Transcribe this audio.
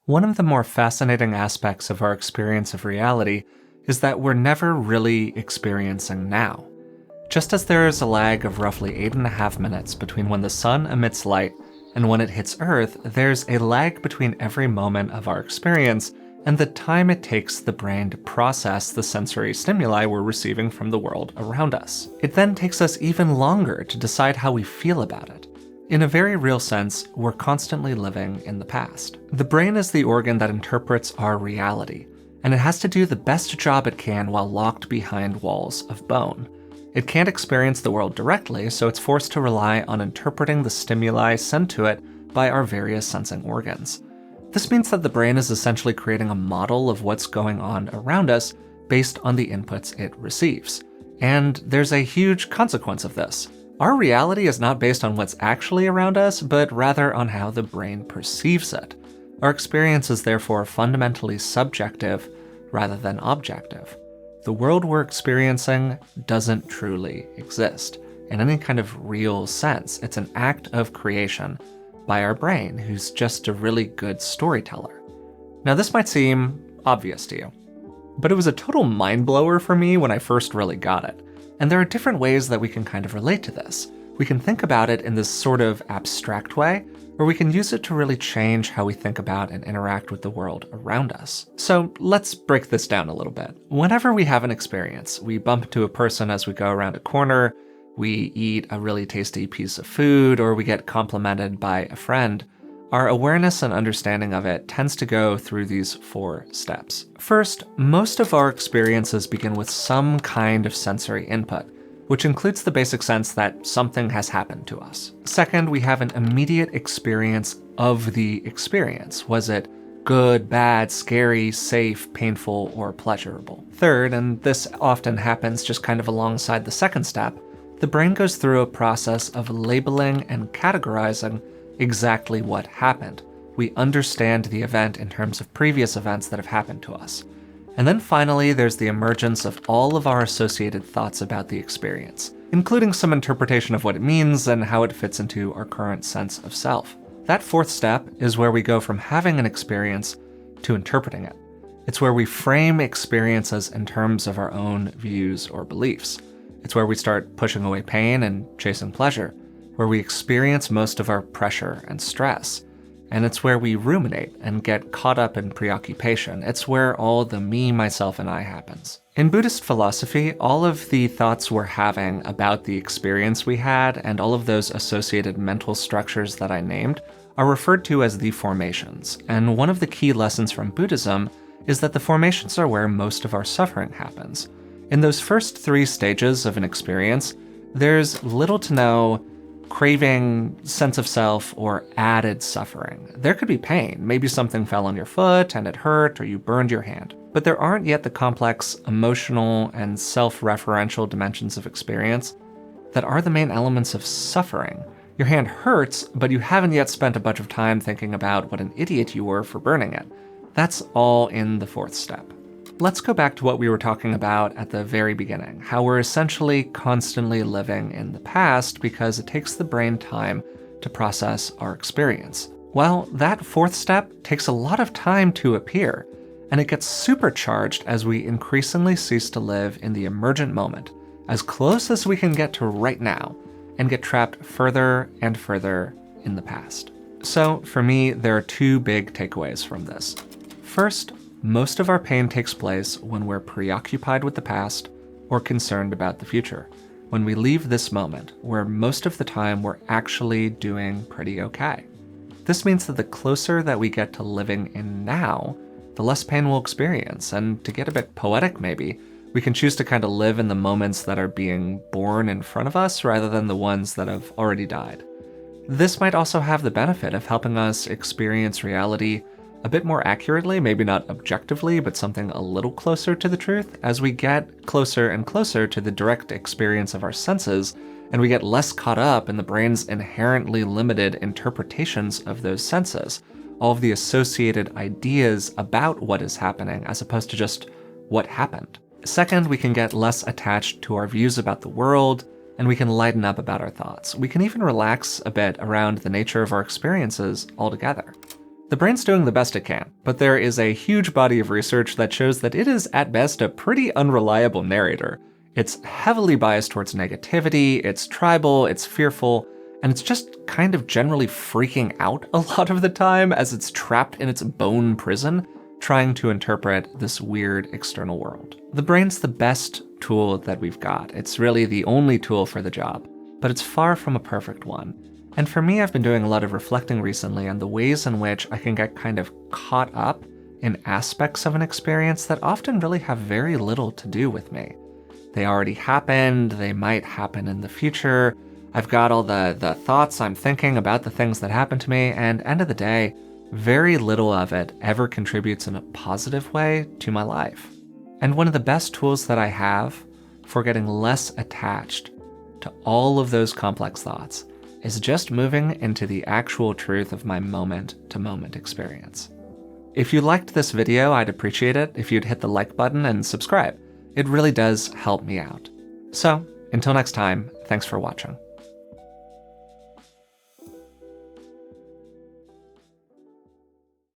One of the more fascinating aspects of our experience of reality is that we're never really experiencing now. Just as there is a lag of roughly 8.5 minutes between when the sun emits light and when it hits Earth, there's a lag between every moment of our experience and the time it takes the brain to process the sensory stimuli we're receiving from the world around us. It then takes us even longer to decide how we feel about it. In a very real sense, we're constantly living in the past. The brain is the organ that interprets our reality, and it has to do the best job it can while locked behind walls of bone. It can't experience the world directly, so it's forced to rely on interpreting the stimuli sent to it by our various sensing organs. This means that the brain is essentially creating a model of what's going on around us based on the inputs it receives. And there's a huge consequence of this. Our reality is not based on what's actually around us, but rather on how the brain perceives it. Our experience is therefore fundamentally subjective rather than objective. The world we're experiencing doesn't truly exist in any kind of real sense. It's an act of creation by our brain, who's just a really good storyteller. Now, this might seem obvious to you, but it was a total mind blower for me when I first really got it. And there are different ways that we can kind of relate to this. We can think about it in this sort of abstract way, or we can use it to really change how we think about and interact with the world around us. So let's break this down a little bit. Whenever we have an experience, we bump into a person as we go around a corner, we eat a really tasty piece of food, or we get complimented by a friend, our awareness and understanding of it tends to go through these 4 steps. First, most of our experiences begin with some kind of sensory input, which includes the basic sense that something has happened to us. Second, we have an immediate experience of the experience. Was it good, bad, scary, safe, painful, or pleasurable? Third, and this often happens just kind of alongside the second step, the brain goes through a process of labeling and categorizing exactly what happened. We understand the event in terms of previous events that have happened to us. And then finally, there's the emergence of all of our associated thoughts about the experience, including some interpretation of what it means and how it fits into our current sense of self. That 4th step is where we go from having an experience to interpreting it. It's where we frame experiences in terms of our own views or beliefs. It's where we start pushing away pain and chasing pleasure, where we experience most of our pressure and stress. And it's where we ruminate and get caught up in preoccupation. It's where all the me, myself, and I happens. In Buddhist philosophy, all of the thoughts we're having about the experience we had and all of those associated mental structures that I named are referred to as the formations. And one of the key lessons from Buddhism is that the formations are where most of our suffering happens. In those first 3 stages of an experience, there's little to no craving, sense of self, or added suffering. There could be pain. Maybe something fell on your foot and it hurt, or you burned your hand. But there aren't yet the complex emotional and self-referential dimensions of experience that are the main elements of suffering. Your hand hurts, but you haven't yet spent a bunch of time thinking about what an idiot you were for burning it. That's all in the 4th step. Let's go back to what we were talking about at the very beginning, how we're essentially constantly living in the past because it takes the brain time to process our experience. Well, that 4th step takes a lot of time to appear, and it gets supercharged as we increasingly cease to live in the emergent moment, as close as we can get to right now, and get trapped further and further in the past. So for me, there are 2 big takeaways from this. First, most of our pain takes place when we're preoccupied with the past or concerned about the future. When we leave this moment, where most of the time we're actually doing pretty okay. This means that the closer that we get to living in now, the less pain we'll experience. And to get a bit poetic maybe, we can choose to kind of live in the moments that are being born in front of us rather than the ones that have already died. This might also have the benefit of helping us experience reality a bit more accurately, maybe not objectively, but something a little closer to the truth as we get closer and closer to the direct experience of our senses, and we get less caught up in the brain's inherently limited interpretations of those senses, all of the associated ideas about what is happening as opposed to just what happened. Second, we can get less attached to our views about the world, and we can lighten up about our thoughts. We can even relax a bit around the nature of our experiences altogether. The brain's doing the best it can, but there is a huge body of research that shows that it is at best a pretty unreliable narrator. It's heavily biased towards negativity, it's tribal, it's fearful, and it's just kind of generally freaking out a lot of the time as it's trapped in its bone prison, trying to interpret this weird external world. The brain's the best tool that we've got. It's really the only tool for the job, but it's far from a perfect one. And for me, I've been doing a lot of reflecting recently on the ways in which I can get kind of caught up in aspects of an experience that often really have very little to do with me. They already happened, they might happen in the future. I've got all the thoughts I'm thinking about the things that happened to me, and end of the day, very little of it ever contributes in a positive way to my life. And one of the best tools that I have for getting less attached to all of those complex thoughts is just moving into the actual truth of my moment-to-moment experience. If you liked this video, I'd appreciate it if you'd hit the like button and subscribe. It really does help me out. So, until next time, thanks for watching.